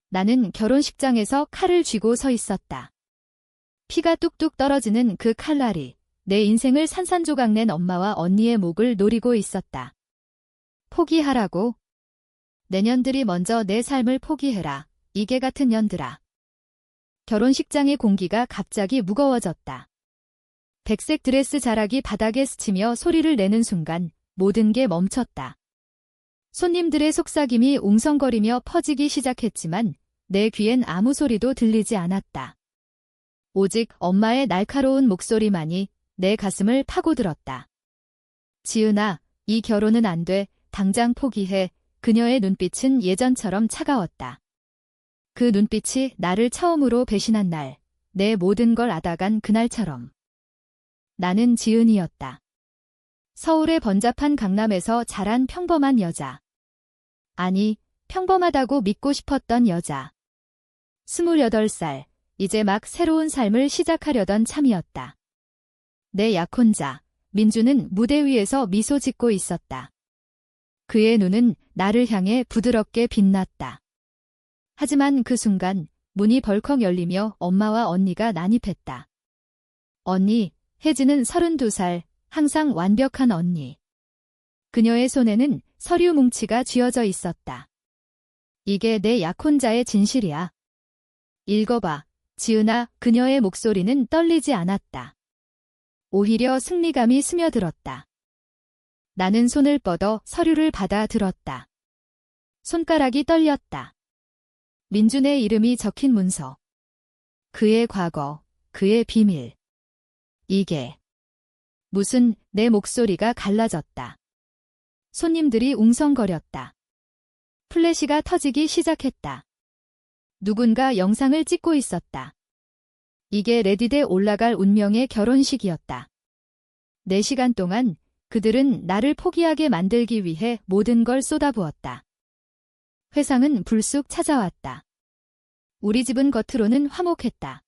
나는 결혼식장에서 칼을 쥐고 서 있었다. 피가 뚝뚝 떨어지는 그 칼날이 내 인생을 산산조각 낸 엄마와 언니의 목을 노리고 있었다. 포기하라고? 내년들이 먼저 내 삶을 포기해라. 이게 같은 년들아. 결혼식장의 공기가 갑자기 무거워졌다. 백색 드레스 자락이 바닥에 스치며 소리를 내는 순간 모든 게 멈췄다. 손님들의 속삭임이 웅성거리며 퍼지기 시작했지만 내 귀엔 아무 소리도 들리지 않았다. 오직 엄마의 날카로운 목소리만이 내 가슴을 파고들었다. 지은아, 이 결혼은 안 돼. 당장 포기해. 그녀의 눈빛은 예전처럼 차가웠다. 그 눈빛이 나를 처음으로 배신한 날, 내 모든 걸 앗아간 그날처럼. 나는 지은이었다. 서울의 번잡한 강남에서 자란 평범한 여자. 아니, 평범하다고 믿고 싶었던 여자. 28살, 이제 막 새로운 삶을 시작하려던 참이었다. 내 약혼자, 민주는 무대 위에서 미소 짓고 있었다. 그의 눈은 나를 향해 부드럽게 빛났다. 하지만 그 순간 문이 벌컥 열리며 엄마와 언니가 난입했다. 언니, 혜진은 32살, 항상 완벽한 언니. 그녀의 손에는 서류 뭉치가 쥐어져 있었다. 이게 내 약혼자의 진실이야. 읽어봐. 지은아, 그녀의 목소리는 떨리지 않았다. 오히려 승리감이 스며들었다. 나는 손을 뻗어 서류를 받아 들었다. 손가락이 떨렸다. 민준의 이름이 적힌 문서. 그의 과거, 그의 비밀. 이게 무슨 내 목소리가 갈라졌다. 손님들이 웅성거렸다. 플래시가 터지기 시작했다. 누군가 영상을 찍고 있었다. 이게 레딧에 올라갈 운명의 결혼식이었다. 4시간 동안 그들은 나를 포기하게 만들기 위해 모든 걸 쏟아부었다. 회상은 불쑥 찾아왔다. 우리 집은 겉으로는 화목했다.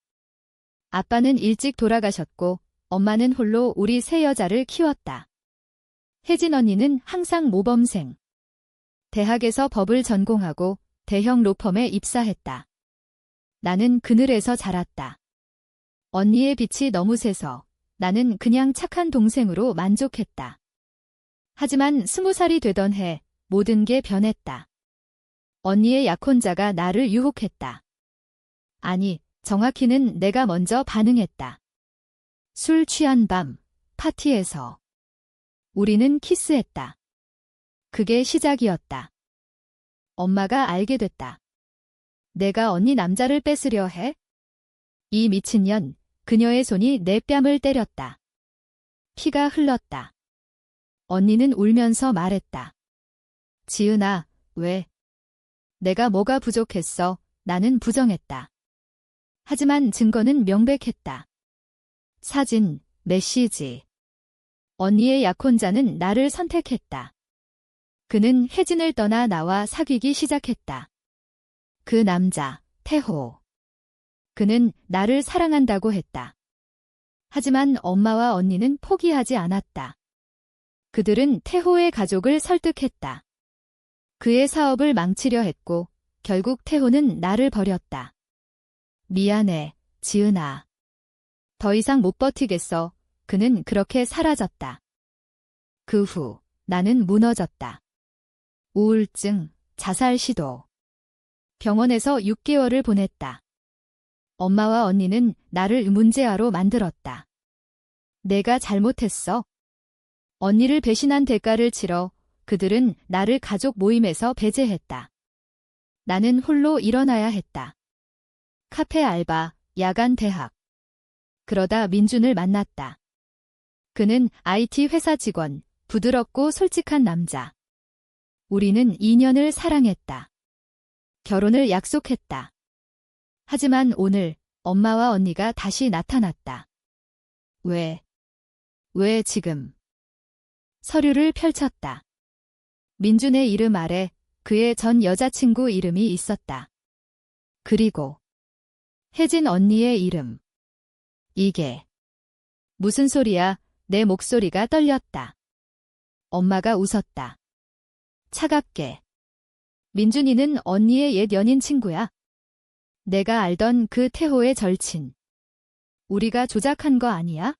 아빠는 일찍 돌아가셨고 엄마는 홀로 우리 세 여자를 키웠다. 혜진 언니는 항상 모범생. 대학에서 법을 전공하고 대형 로펌에 입사했다. 나는 그늘에서 자랐다. 언니의 빛이 너무 세서 나는 그냥 착한 동생으로 만족했다. 하지만 20살이 되던 해 모든 게 변했다. 언니의 약혼자가 나를 유혹했다. 아니, 정확히는 내가 먼저 반응했다. 술 취한 밤, 파티에서. 우리는 키스했다. 그게 시작이었다. 엄마가 알게 됐다. 내가 언니 남자를 뺏으려 해? 이 미친년, 그녀의 손이 내 뺨을 때렸다. 피가 흘렀다. 언니는 울면서 말했다. 지은아, 왜? 내가 뭐가 부족했어? 나는 부정했다. 하지만 증거는 명백했다. 사진, 메시지. 언니의 약혼자는 나를 선택했다. 그는 혜진을 떠나 나와 사귀기 시작했다. 그 남자, 태호. 그는 나를 사랑한다고 했다. 하지만 엄마와 언니는 포기하지 않았다. 그들은 태호의 가족을 설득했다. 그의 사업을 망치려 했고 결국 태호는 나를 버렸다. 미안해, 지은아. 더 이상 못 버티겠어. 그는 그렇게 사라졌다. 그 후 나는 무너졌다. 우울증, 자살 시도. 병원에서 6개월을 보냈다. 엄마와 언니는 나를 문제아로 만들었다. 내가 잘못했어. 언니를 배신한 대가를 치러 그들은 나를 가족 모임에서 배제했다. 나는 홀로 일어나야 했다. 카페 알바, 야간 대학. 그러다 민준을 만났다. 그는 IT 회사 직원, 부드럽고 솔직한 남자. 우리는 2년을 사랑했다. 결혼을 약속했다. 하지만 오늘 엄마와 언니가 다시 나타났다. 왜 지금? 서류를 펼쳤다. 민준의 이름 아래 그의 전 여자친구 이름이 있었다. 그리고 혜진 언니의 이름. 이게 무슨 소리야? 내 목소리가 떨렸다. 엄마가 웃었다. 차갑게. 민준이는 언니의 옛 연인 친구야. 내가 알던 그 태호의 절친. 우리가 조작한 거 아니야?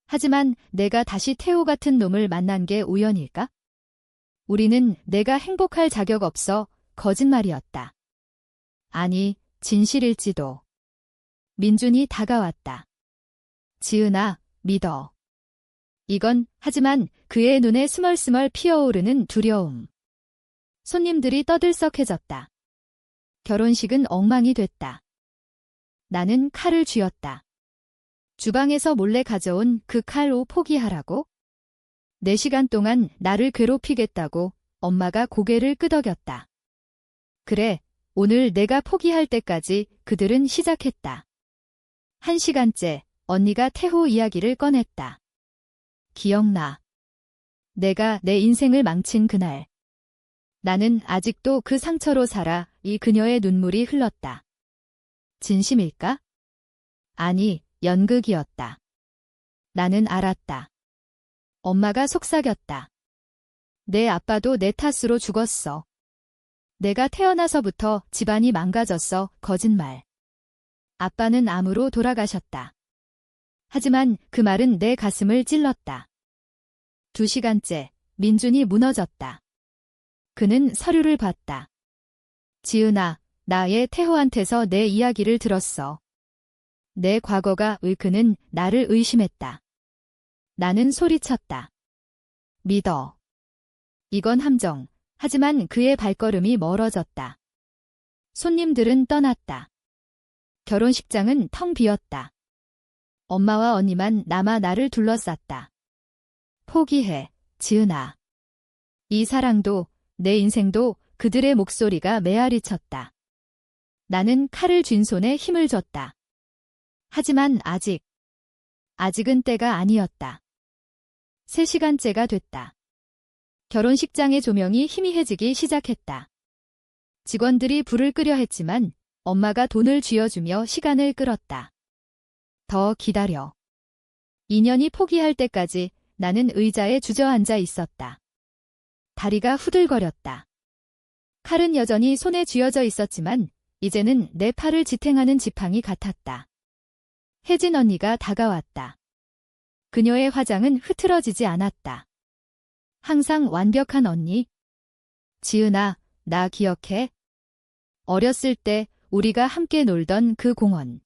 하지만 내가 다시 태호 같은 놈을 만난 게 우연일까? 우리는 내가 행복할 자격 없어 거짓말이었다. 아니, 진실일지도. 민준이 다가왔다. 지은아, 믿어. 이건 하지만 그의 눈에 스멀스멀 피어오르는 두려움. 손님들이 떠들썩해졌다. 결혼식은 엉망이 됐다. 나는 칼을 쥐었다. 주방에서 몰래 가져온 그 칼로 포기하라고? 4시간 동안 나를 괴롭히겠다고 엄마가 고개를 끄덕였다. 그래, 오늘 내가 포기할 때까지 그들은 시작했다. 1시간째 언니가 태호 이야기를 꺼냈다. 기억나. 내가 내 인생을 망친 그날. 나는 아직도 그 상처로 살아 이 그녀의 눈물이 흘렀다. 진심일까? 아니, 연극이었다. 나는 알았다. 엄마가 속삭였다. 내 아빠도 내 탓으로 죽었어. 내가 태어나서부터 집안이 망가졌어. 거짓말. 아빠는 암으로 돌아가셨다. 하지만 그 말은 내 가슴을 찔렀다. 2시간째 민준이 무너졌다. 그는 서류를 봤다. 지은아, 나의 태호한테서 내 이야기를 들었어. 내 과거가 그는 나를 의심했다. 나는 소리쳤다. 믿어. 이건 함정. 하지만 그의 발걸음이 멀어졌다. 손님들은 떠났다. 결혼식장은 텅 비었다. 엄마와 언니만 남아 나를 둘러쌌다. 포기해, 지은아. 이 사랑도 내 인생도 그들의 목소리가 메아리 쳤다. 나는 칼을 쥔 손에 힘을 줬다. 하지만 아직은 때가 아니었다. 3시간째가 됐다. 결혼식장의 조명이 희미해지기 시작했다. 직원들이 불을 끄려 했지만 엄마가 돈을 쥐어주며 시간을 끌었다. 더 기다려. 인연이 포기할 때까지 나는 의자에 주저앉아 있었다. 다리가 후들거렸다. 칼은 여전히 손에 쥐어져 있었지만 이제는 내 팔을 지탱하는 지팡이 같았다. 혜진 언니가 다가왔다. 그녀의 화장은 흐트러지지 않았다. 항상 완벽한 언니. 지은아, 나 기억해? 어렸을 때 우리가 함께 놀던 그 공원.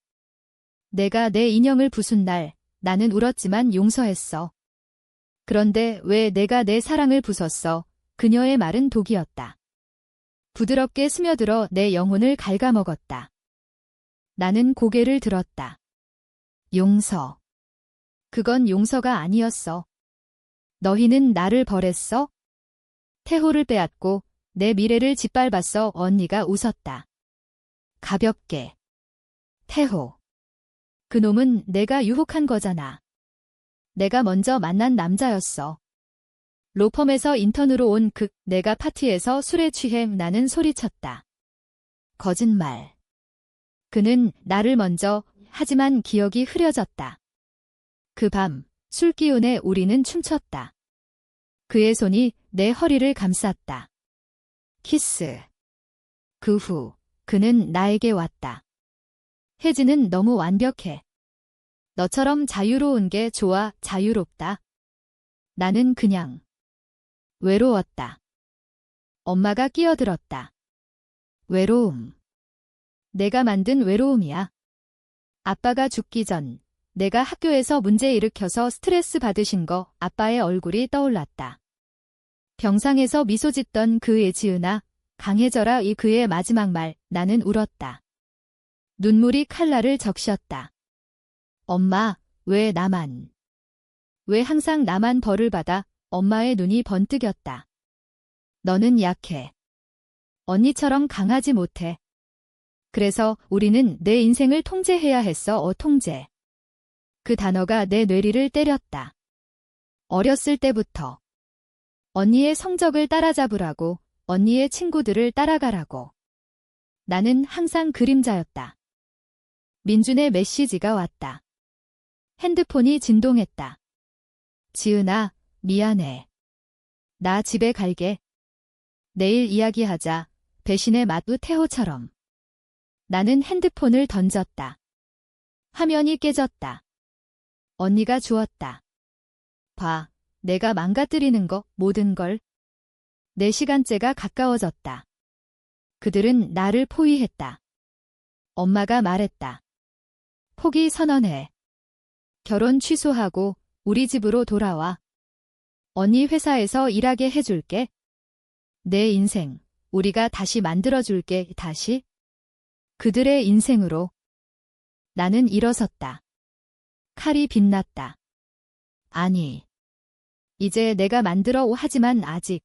내가 내 인형을 부순 날 나는 울었지만 용서했어. 그런데 왜 내가 내 사랑을 부쉈어? 그녀의 말은 독이었다. 부드럽게 스며들어 내 영혼을 갉아먹었다. 나는 고개를 들었다. 용서. 그건 용서가 아니었어. 너희는 나를 버렸어? 태호를 빼앗고 내 미래를 짓밟았어. 언니가 웃었다. 가볍게. 태호. 그놈은 내가 유혹한 거잖아. 내가 먼저 만난 남자였어. 로펌에서 인턴으로 온 내가 파티에서 술에 취해 나는 소리쳤다. 거짓말. 그는 나를 먼저, 하지만 기억이 흐려졌다. 그 밤, 술 기운에 우리는 춤췄다. 그의 손이 내 허리를 감쌌다. 키스. 그 후, 그는 나에게 왔다. 혜진은 너무 완벽해. 너처럼 자유로운 게 좋아. 자유롭다. 나는 그냥 외로웠다. 엄마가 끼어들었다. 외로움. 내가 만든 외로움이야. 아빠가 죽기 전 내가 학교에서 문제 일으켜서 스트레스 받으신 거. 아빠의 얼굴이 떠올랐다. 병상에서 미소 짓던 그의 지은아, 강해져라. 이 그의 마지막 말. 나는 울었다. 눈물이 칼날을 적셨다. 엄마, 왜 나만? 왜 항상 나만 벌을 받아? 엄마의 눈이 번뜩였다. 너는 약해. 언니처럼 강하지 못해. 그래서 우리는 내 인생을 통제해야 했어. 통제. 그 단어가 내 뇌리를 때렸다. 어렸을 때부터. 언니의 성적을 따라잡으라고, 언니의 친구들을 따라가라고. 나는 항상 그림자였다. 민준의 메시지가 왔다. 핸드폰이 진동했다. 지은아, 미안해. 나 집에 갈게. 내일 이야기하자. 배신의 맛. 태호처럼. 나는 핸드폰을 던졌다. 화면이 깨졌다. 언니가 주웠다. 봐, 내가 망가뜨리는 거, 모든 걸. 4시간째가 가까워졌다. 그들은 나를 포위했다. 엄마가 말했다. 포기 선언해. 결혼 취소하고 우리 집으로 돌아와. 언니 회사에서 일하게 해줄게. 내 인생, 우리가 다시 만들어줄게, 다시. 그들의 인생으로. 나는 일어섰다. 칼이 빛났다. 아니. 이제 내가 만들어 하지만 아직.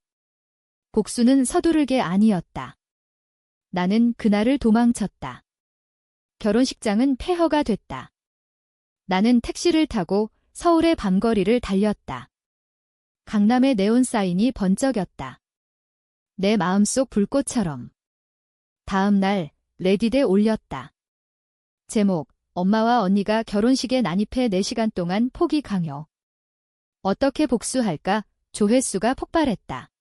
복수는 서두를 게 아니었다. 나는 그날을 도망쳤다. 결혼식장은 폐허가 됐다. 나는 택시를 타고 서울의 밤거리를 달렸다. 강남의 네온 사인이 번쩍였다. 내 마음속 불꽃처럼. 다음 날 레딧에 올렸다. 제목, 엄마와 언니가 결혼식에 난입해 4시간 동안 포기 강요. 어떻게 복수할까? 조회수가 폭발했다.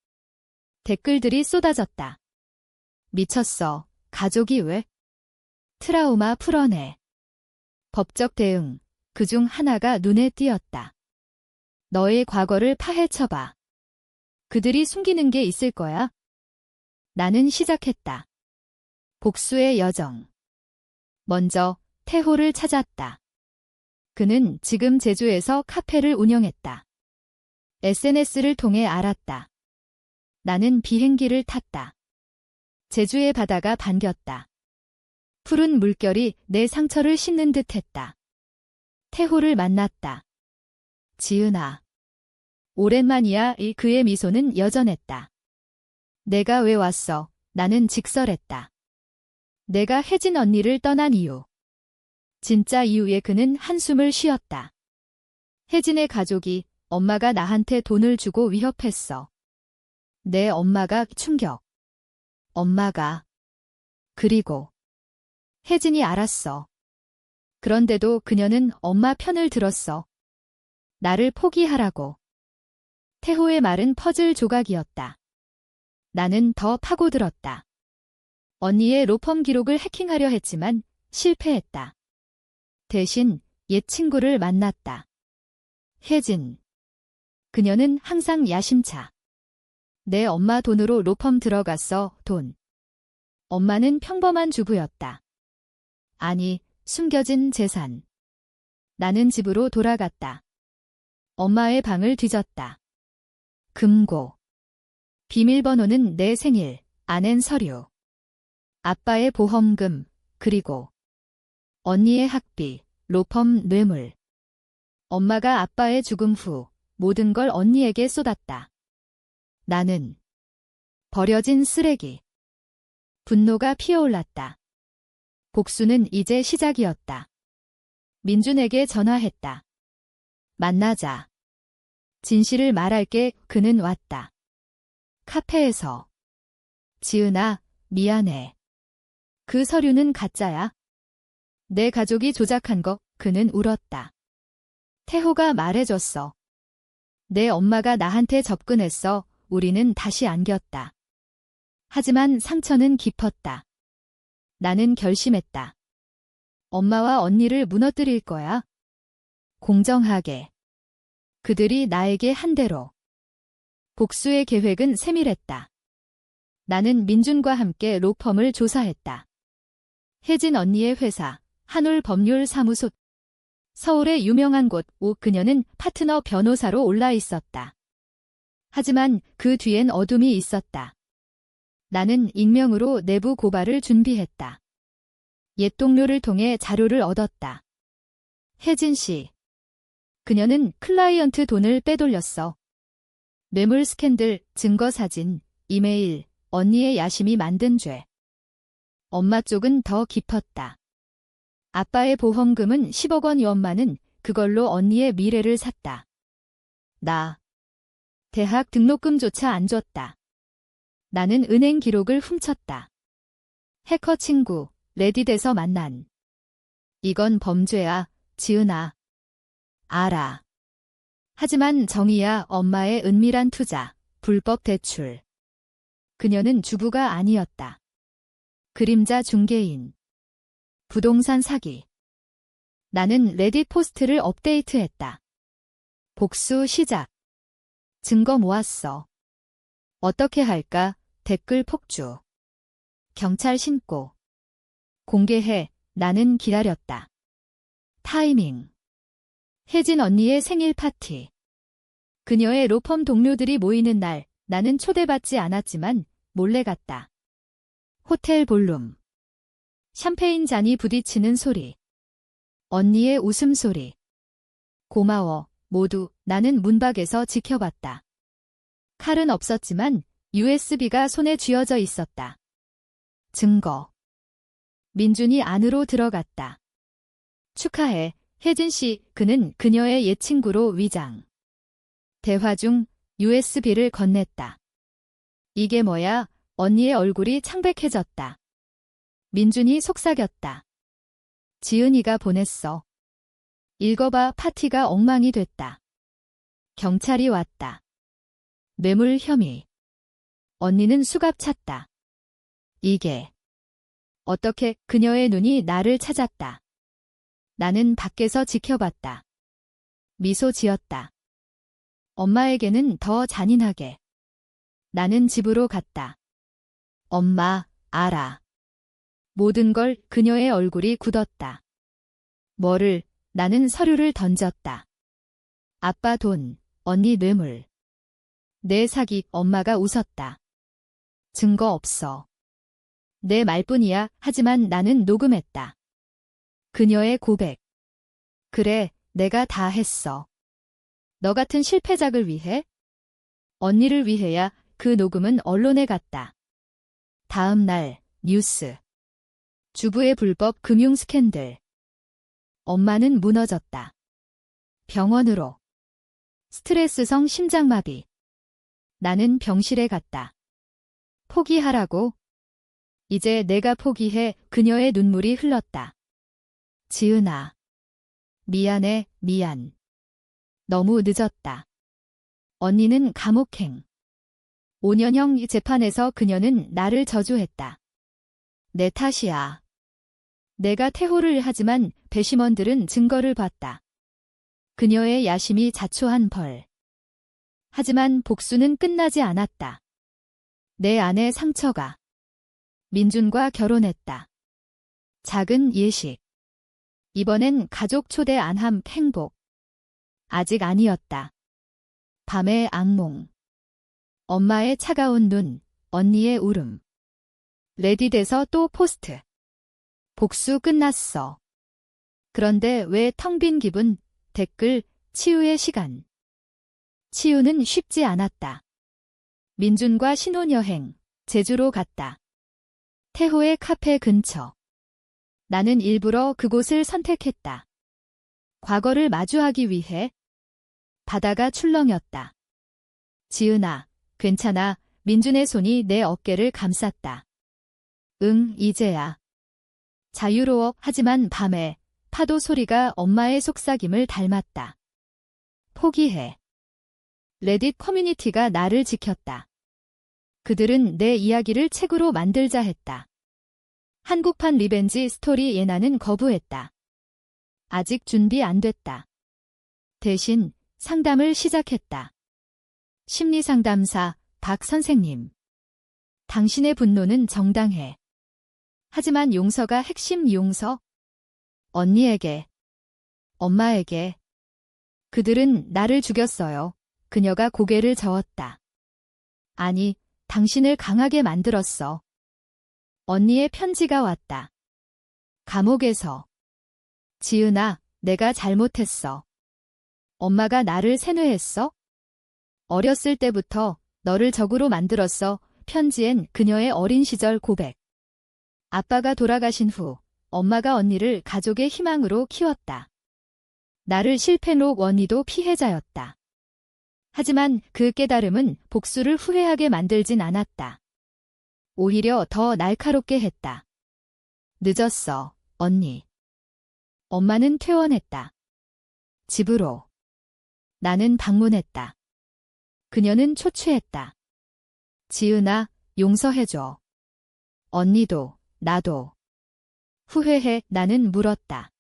댓글들이 쏟아졌다. 미쳤어. 가족이 왜? 트라우마 풀어내. 법적 대응. 그중 하나가 눈에 띄었다. 너의 과거를 파헤쳐봐. 그들이 숨기는 게 있을 거야. 나는 시작했다. 복수의 여정. 먼저 태호를 찾았다. 그는 지금 제주에서 카페를 운영했다. SNS를 통해 알았다. 나는 비행기를 탔다. 제주의 바다가 반겼다. 푸른 물결이 내 상처를 씻는 듯 했다. 태호를 만났다. 지은아. 오랜만이야. 그의 미소는 여전했다. 내가 왜 왔어? 나는 직설했다. 내가 혜진 언니를 떠난 이유. 진짜 이유에 그는 한숨을 쉬었다. 혜진의 가족이 엄마가 나한테 돈을 주고 위협했어. 내 엄마가 충격. 엄마가. 그리고 혜진이 알았어. 그런데도 그녀는 엄마 편을 들었어. 나를 포기하라고. 태호의 말은 퍼즐 조각이었다. 나는 더 파고들었다. 언니의 로펌 기록을 해킹하려 했지만 실패했다. 대신 옛 친구를 만났다. 혜진. 그녀는 항상 야심차. 내 엄마 돈으로 로펌 들어갔어, 돈. 엄마는 평범한 주부였다. 아니, 숨겨진 재산. 나는 집으로 돌아갔다. 엄마의 방을 뒤졌다. 금고. 비밀번호는 내 생일, 아낸 서류. 아빠의 보험금, 그리고 언니의 학비, 로펌 뇌물. 엄마가 아빠의 죽음 후 모든 걸 언니에게 쏟았다. 나는 버려진 쓰레기. 분노가 피어올랐다. 복수는 이제 시작이었다. 민준에게 전화했다. 만나자. 진실을 말할게. 그는 왔다. 카페에서. 지은아, 미안해. 그 서류는 가짜야. 내 가족이 조작한 거. 그는 울었다. 태호가 말해줬어. 내 엄마가 나한테 접근했어. 우리는 다시 안겼다. 하지만 상처는 깊었다. 나는 결심했다. 엄마와 언니를 무너뜨릴 거야. 공정하게. 그들이 나에게 한 대로. 복수의 계획은 세밀했다. 나는 민준과 함께 로펌을 조사했다. 혜진 언니의 회사, 한울법률사무소. 서울의 유명한 곳, 그녀는 파트너 변호사로 올라 있었다. 하지만 그 뒤엔 어둠이 있었다. 나는 익명으로 내부 고발을 준비했다. 옛 동료를 통해 자료를 얻었다. 혜진 씨. 그녀는 클라이언트 돈을 빼돌렸어. 뇌물 스캔들, 증거 사진, 이메일, 언니의 야심이 만든 죄. 엄마 쪽은 더 깊었다. 아빠의 보험금은 10억 원, 엄마는 그걸로 언니의 미래를 샀다. 나. 대학 등록금조차 안 줬다. 나는 은행 기록을 훔쳤다. 해커 친구, 레딧에서 만난. 이건 범죄야, 지은아. 알아. 하지만 정의야. 엄마의 은밀한 투자, 불법 대출. 그녀는 주부가 아니었다. 그림자 중개인. 부동산 사기. 나는 레딧 포스트를 업데이트했다. 복수 시작. 증거 모았어. 어떻게 할까? 댓글 폭주. 경찰 신고. 공개해. 나는 기다렸다. 타이밍. 혜진 언니의 생일 파티. 그녀의 로펌 동료들이 모이는 날, 나는 초대받지 않았지만 몰래 갔다. 호텔 볼룸. 샴페인 잔이 부딪히는 소리. 언니의 웃음소리. 고마워, 모두. 나는 문밖에서 지켜봤다. 칼은 없었지만 USB가 손에 쥐어져 있었다. 증거. 민준이 안으로 들어갔다. 축하해, 혜진 씨. 그는 그녀의 옛 친구로 위장. 대화 중 USB를 건넸다. 이게 뭐야? 언니의 얼굴이 창백해졌다. 민준이 속삭였다. 지은이가 보냈어. 읽어봐. 파티가 엉망이 됐다. 경찰이 왔다. 뇌물 혐의. 언니는 수갑 찼다. 이게. 어떻게? 그녀의 눈이 나를 찾았다. 나는 밖에서 지켜봤다. 미소 지었다. 엄마에게는 더 잔인하게. 나는 집으로 갔다. 엄마, 알아. 모든 걸. 그녀의 얼굴이 굳었다. 뭐를? 나는 서류를 던졌다. 아빠 돈, 언니 뇌물. 내 사기. 엄마가 웃었다. 증거 없어. 내 말뿐이야. 하지만 나는 녹음했다. 그녀의 고백. 그래, 내가 다 했어. 너 같은 실패작을 위해? 언니를 위해야. 그 녹음은 언론에 갔다. 다음 날, 뉴스. 주부의 불법 금융 스캔들. 엄마는 무너졌다. 병원으로. 스트레스성 심장마비. 나는 병실에 갔다. 포기하라고? 이제 내가 포기해. 그녀의 눈물이 흘렀다. 지은아. 미안해, 미안. 너무 늦었다. 언니는 감옥행. 5년형 재판에서 그녀는 나를 저주했다. 내 탓이야. 내가 퇴호를 하지만 배심원들은 증거를 봤다. 그녀의 야심이 자초한 벌. 하지만 복수는 끝나지 않았다. 내 안에 상처가. 민준과 결혼했다. 작은 예식. 이번엔 가족 초대 안함. 행복. 아직 아니었다. 밤의 악몽. 엄마의 차가운 눈, 언니의 울음. 레딧에서 또 포스트. 복수 끝났어. 그런데 왜 텅 빈 기분? 댓글. 치유의 시간. 치유는 쉽지 않았다. 민준과 신혼여행. 제주로 갔다. 태호의 카페 근처. 나는 일부러 그곳을 선택했다. 과거를 마주하기 위해. 바다가 출렁였다. 지은아, 괜찮아. 민준의 손이 내 어깨를 감쌌다. 응, 이제야. 자유로워. 하지만 밤에 파도 소리가 엄마의 속삭임을 닮았다. 포기해. 레딧 커뮤니티가 나를 지켰다. 그들은 내 이야기를 책으로 만들자 했다. 한국판 리벤지 스토리. 예나는 거부했다. 아직 준비 안 됐다. 대신 상담을 시작했다. 심리상담사 박 선생님. 당신의 분노는 정당해. 하지만 용서가 핵심. 용서? 언니에게. 엄마에게. 그들은 나를 죽였어요. 그녀가 고개를 저었다. 아니, 당신을 강하게 만들었어. 언니의 편지가 왔다. 감옥에서. 지은아, 내가 잘못했어. 엄마가 나를 세뇌했어? 어렸을 때부터 너를 적으로 만들었어. 편지엔 그녀의 어린 시절 고백. 아빠가 돌아가신 후 엄마가 언니를 가족의 희망으로 키웠다. 나를 실패로. 언니도 피해자였다. 하지만 그 깨달음은 복수를 후회하게 만들진 않았다. 오히려 더 날카롭게 했다. 늦었어, 언니. 엄마는 퇴원했다. 집으로. 나는 방문했다. 그녀는 초췌했다. 지은아, 용서해줘. 언니도, 나도. 후회해 나는 물었다.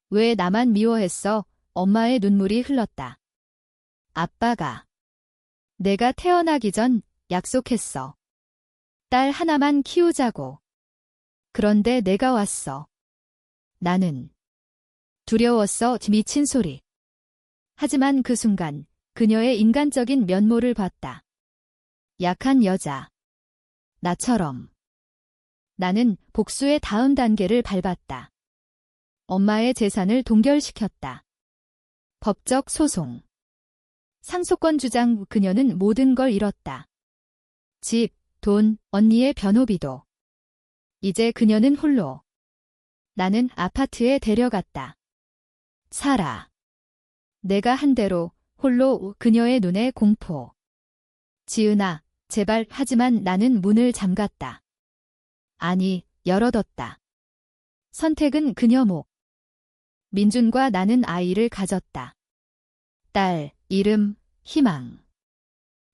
왜 나만 미워했어? 엄마의 눈물이 흘렀다. 아빠가 내가 태어나기 전 약속했어. 딸 하나만 키우자고. 그런데 내가 왔어. 나는 두려웠어 미친 소리. 하지만 그 순간 그녀의 인간적인 면모를 봤다. 약한 여자. 나처럼. 나는 복수의 다음 단계를 밟았다. 엄마의 재산을 동결시켰다. 법적 소송. 상속권 주장 그녀는 모든 걸 잃었다. 집, 돈, 언니의 변호비도. 이제 그녀는 홀로. 나는 아파트에 데려갔다. 살아. 내가 한 대로 홀로 그녀의 눈에 공포. 지은아, 제발 하지만 나는 문을 잠갔다. 아니, 열어뒀다. 선택은 그녀 목. 민준과 나는 아이를 가졌다. 딸, 이름, 희망.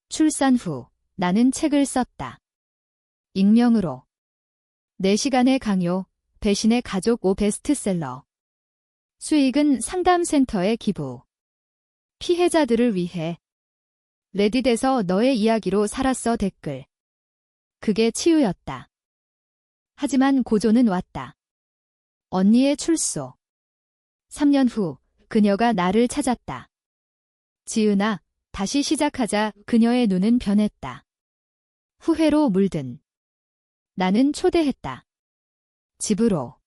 출산 후 나는 책을 썼다. 익명으로. 4시간의 강요, 배신의 가족 5 베스트셀러. 수익은 상담센터에 기부. 피해자들을 위해. 레딧에서 너의 이야기로 살았어 댓글. 그게 치유였다. 하지만 고조는 왔다. 언니의 출소. 3년 후 그녀가 나를 찾았다. 지은아, 다시 시작하자. 그녀의 눈은 변했다. 후회로 물든. 나는 초대했다. 집으로.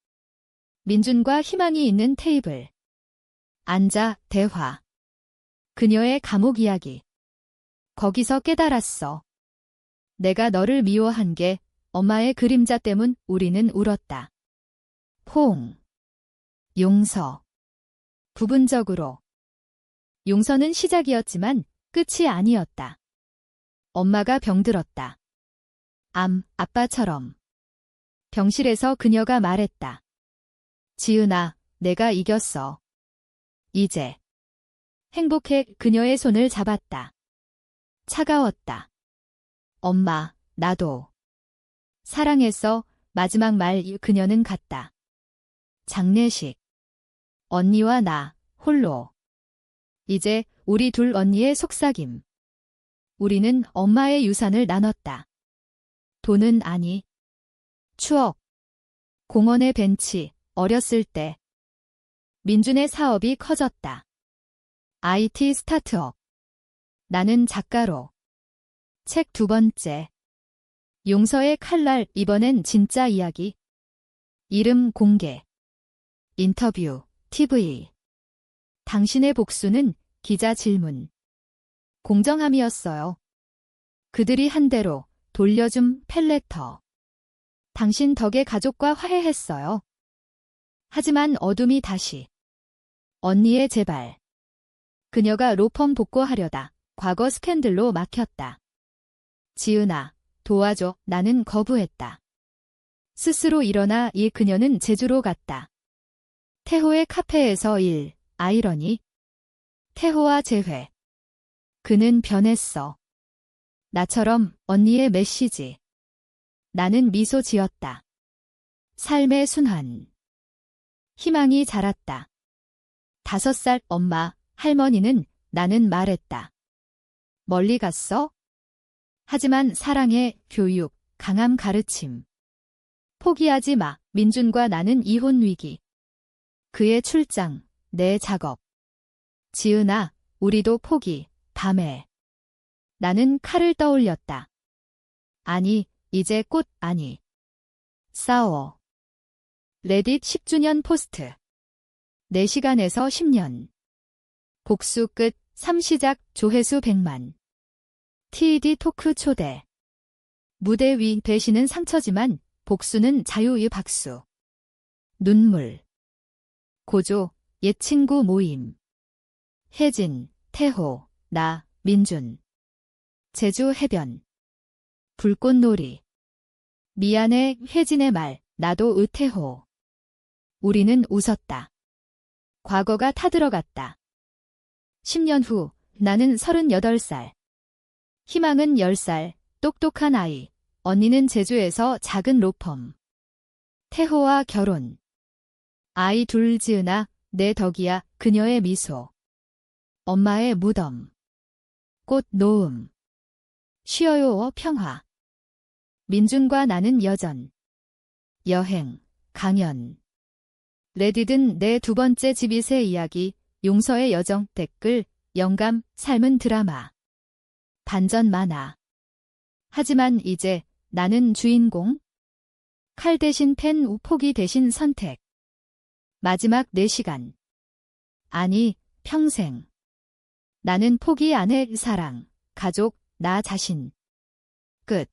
민준과 희망이 있는 테이블. 앉아, 대화. 그녀의 감옥 이야기. 거기서 깨달았어. 내가 너를 미워한 게 엄마의 그림자 때문. 우리는 울었다. 포옹. 용서. 부분적으로. 용서는 시작이었지만 끝이 아니었다. 엄마가 병들었다. 아빠처럼. 병실에서 그녀가 말했다. 지은아, 내가 이겼어. 이제. 행복해. 그녀의 손을 잡았다. 차가웠다. 엄마, 나도. 사랑했어. 마지막 말. 그녀는 갔다. 장례식. 언니와 나, 홀로. 이제 우리 둘. 언니의 속삭임. 우리는 엄마의 유산을 나눴다. 돈은 아니. 추억. 공원의 벤치, 어렸을 때. 민준의 사업이 커졌다. IT 스타트업. 나는 작가로. 책 2번째. 용서의 칼날. 이번엔 진짜 이야기. 이름 공개. 인터뷰, TV. 당신의 복수는 기자 질문. 공정함이었어요. 그들이 한 대로 돌려준 펠레터. 당신 덕에 가족과 화해했어요. 하지만 어둠이 다시. 언니의 재발. 그녀가 로펌 복구하려다 과거 스캔들로 막혔다. 지은아, 도와줘. 나는 거부했다. 스스로 일어나 그녀는 제주로 갔다. 태호의 카페에서 일. 아이러니. 태호와 재회. 그는 변했어. 나처럼. 언니의 메시지. 나는 미소 지었다. 삶의 순환. 희망이 자랐다. 5살. 엄마, 할머니는. 나는 말했다. 멀리 갔어? 하지만 사랑의 교육, 강함 가르침. 포기하지 마. 민준과 나는 이혼 위기. 그의 출장, 내 작업. 지은아, 우리도 포기. 밤에. 나는 칼을 떠올렸다. 아니, 이제 꽃 아니. 싸워. 레딧 10주년 포스트. 4시간에서 10년. 복수 끝. 3시작. 조회수 100만. TED 토크 초대. 무대 위. 배신은 상처지만 복수는 자유의 박수. 눈물. 고조. 옛 친구 모임. 혜진, 태호, 나, 민준. 제주 해변. 불꽃놀이. 미안해. 혜진의 말. 나도 의태호. 우리는 웃었다. 과거가 타들어갔다. 10년 후 나는 38살. 희망은 10살. 똑똑한 아이. 언니는 제주에서 작은 로펌. 태호와 결혼. 아이 둘 지으나 내 덕이야 그녀의 미소. 엄마의 무덤. 꽃 놓음. 쉬어요 평화. 민준과 나는 여전. 여행, 강연. 레딧은 내 두 번째 집잇의 이야기, 용서의 여정, 댓글, 영감, 삶은 드라마. 반전 많아. 하지만 이제 나는 주인공? 칼 대신 펜, 포기 대신 선택. 마지막 4시간. 아니, 평생. 나는 포기 안 해, 사랑, 가족, 나 자신. 끝.